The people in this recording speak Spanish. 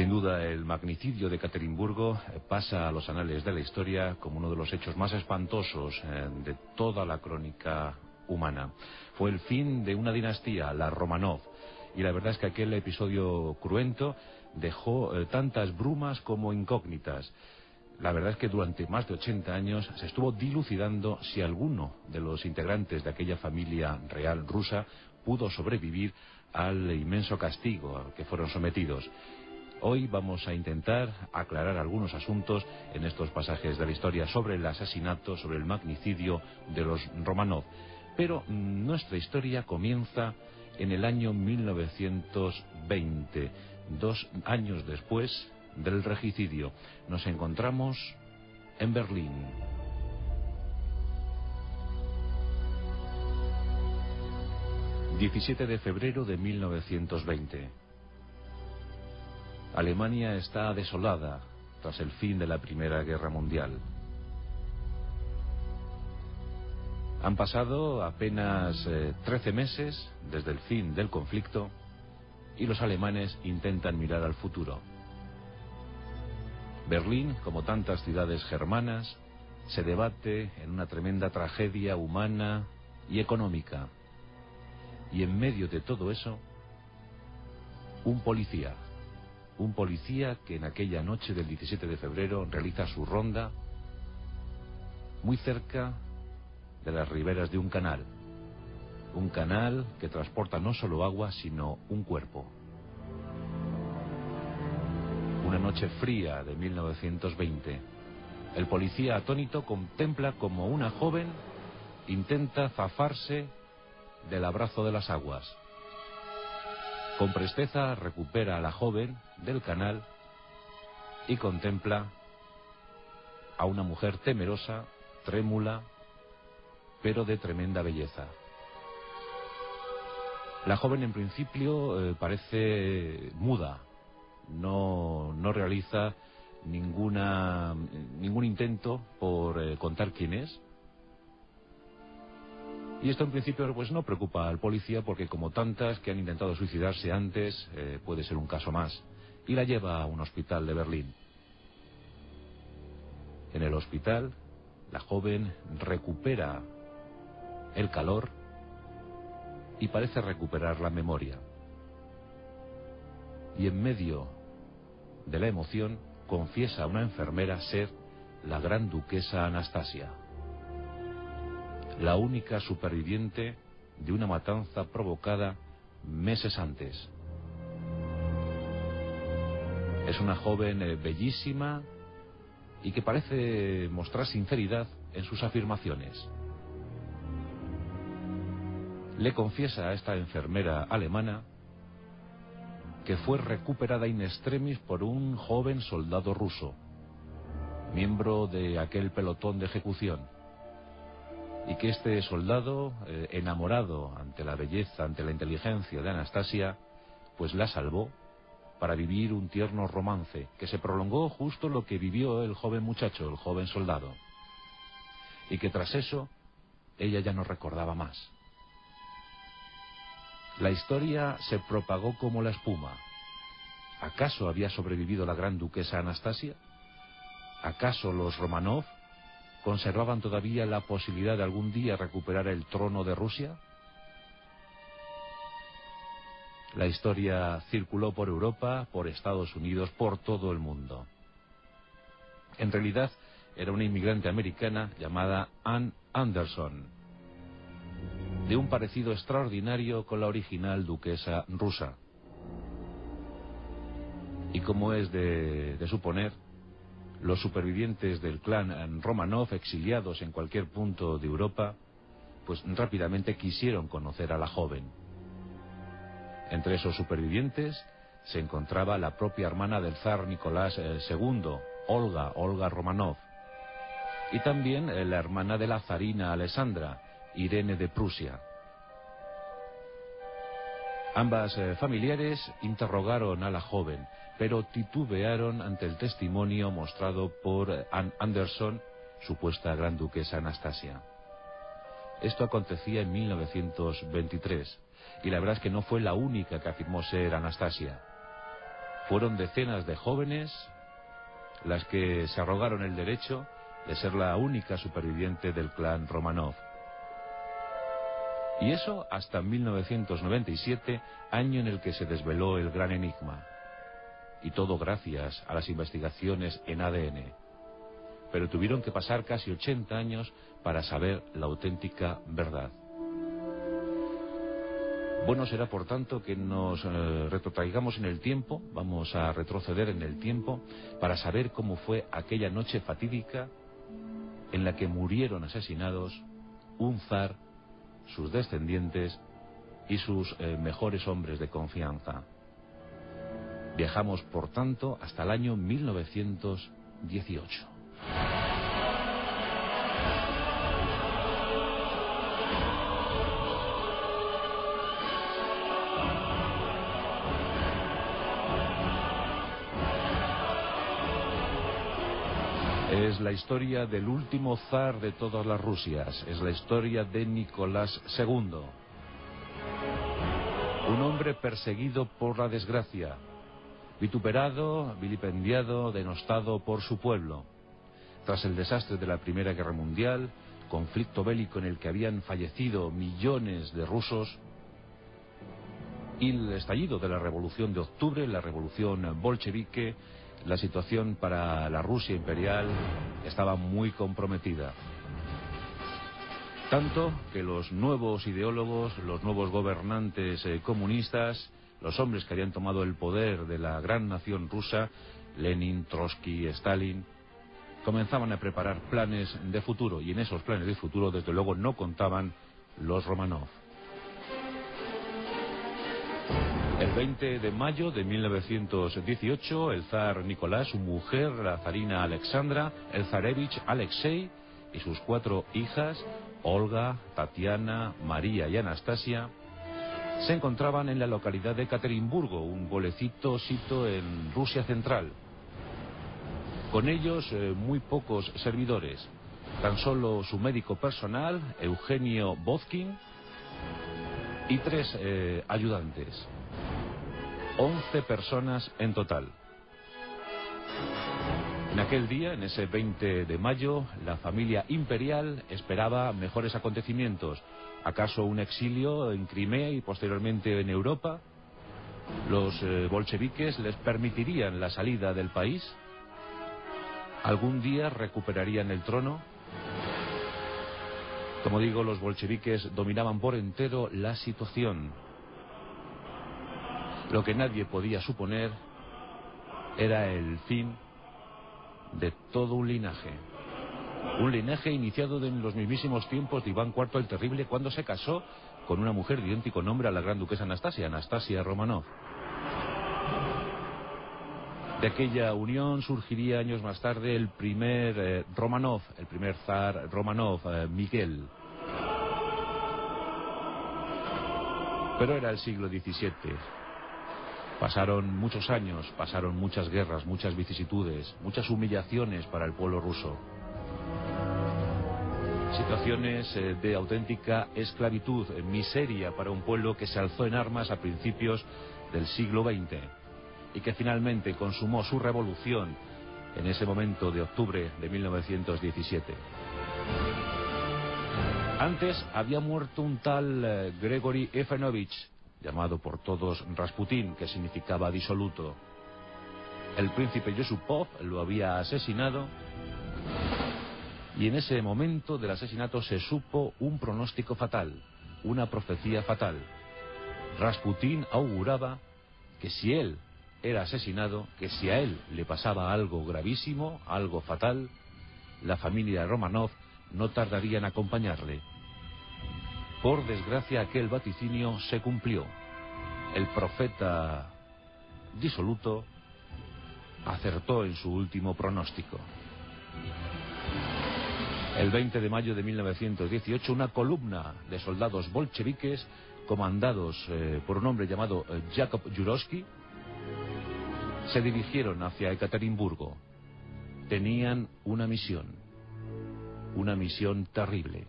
Sin duda, el magnicidio de Ekaterimburgo pasa a los anales de la historia como uno de los hechos más espantosos de toda la crónica humana. Fue el fin de una dinastía, la Romanov, y la verdad es que aquel episodio cruento dejó tantas brumas como incógnitas. La verdad es que durante más de 80 años se estuvo dilucidando si alguno de los integrantes de aquella familia real rusa pudo sobrevivir al inmenso castigo al que fueron sometidos. Hoy vamos a intentar aclarar algunos asuntos en estos pasajes de la historia sobre el asesinato, sobre el magnicidio de los Romanov. Pero nuestra historia comienza en el año 1920, 2 años después del regicidio. Nos encontramos en Berlín. ...17 de febrero de 1920... Alemania está desolada tras el fin de la Primera Guerra Mundial. Han pasado apenas 13 meses desde el fin del conflicto y los alemanes intentan mirar al futuro. Berlín, como tantas ciudades germanas, se debate en una tremenda tragedia humana y económica. Y en medio de todo eso, un policía que en aquella noche del 17 de febrero realiza su ronda muy cerca de las riberas de un canal que transporta no solo agua, sino un cuerpo. Una noche fría de 1920, el policía atónito contempla como una joven intenta zafarse del abrazo de las aguas. Con presteza recupera a la joven del canal y contempla a una mujer temerosa, trémula, pero de tremenda belleza. La joven en principio parece muda, no realiza ningún intento por contar quién es. Y esto en principio pues no preocupa al policía porque, como tantas que han intentado suicidarse antes, puede ser un caso más. Y la lleva a un hospital de Berlín. En el hospital, la joven recupera el calor y parece recuperar la memoria. Y en medio de la emoción confiesa a una enfermera ser la gran duquesa Anastasia, la única superviviente de una matanza provocada meses antes. Es una joven bellísima y que parece mostrar sinceridad en sus afirmaciones. Le confiesa a esta enfermera alemana que fue recuperada in extremis por un joven soldado ruso, miembro de aquel pelotón de ejecución, y que este soldado, enamorado ante la belleza, ante la inteligencia de Anastasia, pues la salvó para vivir un tierno romance que se prolongó justo lo que vivió el joven muchacho, el joven soldado, y que tras eso ella ya no recordaba más. La historia se propagó como la espuma. ¿Acaso había sobrevivido la gran duquesa Anastasia? ¿Acaso los Romanov conservaban todavía la posibilidad de algún día recuperar el trono de Rusia? La historia circuló por Europa, por Estados Unidos, por todo el mundo. En realidad, era una inmigrante americana llamada Anne Anderson, de un parecido extraordinario con la original duquesa rusa. Y como es de suponer, los supervivientes del clan Romanov, exiliados en cualquier punto de Europa, pues rápidamente quisieron conocer a la joven. Entre esos supervivientes se encontraba la propia hermana del zar Nicolás II, Olga Romanov, y también la hermana de la zarina Alessandra, Irene de Prusia. Ambas familiares interrogaron a la joven, pero titubearon ante el testimonio mostrado por Anne Anderson, supuesta gran duquesa Anastasia. Esto acontecía en 1923, y la verdad es que no fue la única que afirmó ser Anastasia. Fueron decenas de jóvenes las que se arrogaron el derecho de ser la única superviviente del clan Romanov. Y eso hasta 1997, año en el que se desveló el gran enigma. Y todo gracias a las investigaciones en ADN. Pero tuvieron que pasar casi 80 años para saber la auténtica verdad. Bueno, será por tanto que nos retrotraigamos en el tiempo, vamos a retroceder en el tiempo para saber cómo fue aquella noche fatídica en la que murieron asesinados un zar, sus descendientes y sus mejores hombres de confianza. Viajamos, por tanto, hasta el año 1918. Es la historia del último zar de todas las Rusias, es la historia de Nicolás II. Un hombre perseguido por la desgracia, vituperado, vilipendiado, denostado por su pueblo. Tras el desastre de la Primera Guerra Mundial, conflicto bélico en el que habían fallecido millones de rusos, y el estallido de la Revolución de Octubre, la Revolución bolchevique, la situación para la Rusia imperial estaba muy comprometida. Tanto que los nuevos ideólogos, los nuevos gobernantes comunistas, los hombres que habían tomado el poder de la gran nación rusa, Lenin, Trotsky, Stalin, comenzaban a preparar planes de futuro, y en esos planes de futuro desde luego no contaban los Romanov. El 20 de mayo de 1918, el zar Nicolás, su mujer, la zarina Alexandra, el zarevich Alexei y sus 4 hijas, Olga, Tatiana, María y Anastasia, se encontraban en la localidad de Ekaterimburgo, un pueblecito sito en Rusia central. Con ellos muy pocos servidores, tan solo su médico personal, Eugenio Vodkin, y 3 ayudantes. 11 personas en total. En aquel día, en ese 20 de mayo, la familia imperial esperaba mejores acontecimientos. ¿Acaso un exilio en Crimea y posteriormente en Europa? ¿Los bolcheviques les permitirían la salida del país? ¿Algún día recuperarían el trono? Como digo, los bolcheviques dominaban por entero la situación. Lo que nadie podía suponer era el fin de todo un linaje. Un linaje iniciado en los mismísimos tiempos de Iván IV el Terrible, cuando se casó con una mujer de idéntico nombre a la gran duquesa Anastasia, Anastasia Romanov. De aquella unión surgiría años más tarde el primer Romanov, el primer zar Romanov, Miguel. Pero era el siglo XVII. Pasaron muchos años, pasaron muchas guerras, muchas vicisitudes, muchas humillaciones para el pueblo ruso. Situaciones de auténtica esclavitud, miseria para un pueblo que se alzó en armas a principios del siglo XX y que finalmente consumó su revolución en ese momento de octubre de 1917. Antes había muerto un tal Grigori Efanovich, llamado por todos Rasputín, que significaba disoluto. El príncipe Yusupov lo había asesinado, y en ese momento del asesinato se supo un pronóstico fatal, una profecía fatal. Rasputín auguraba que si él era asesinado, que si a él le pasaba algo gravísimo, algo fatal, la familia Romanov no tardaría en acompañarle. Por desgracia, aquel vaticinio se cumplió. El profeta disoluto acertó en su último pronóstico. El 20 de mayo de 1918, una columna de soldados bolcheviques, comandados por un hombre llamado Yakov Yurovsky, se dirigieron hacia Ekaterimburgo. Tenían una misión terrible.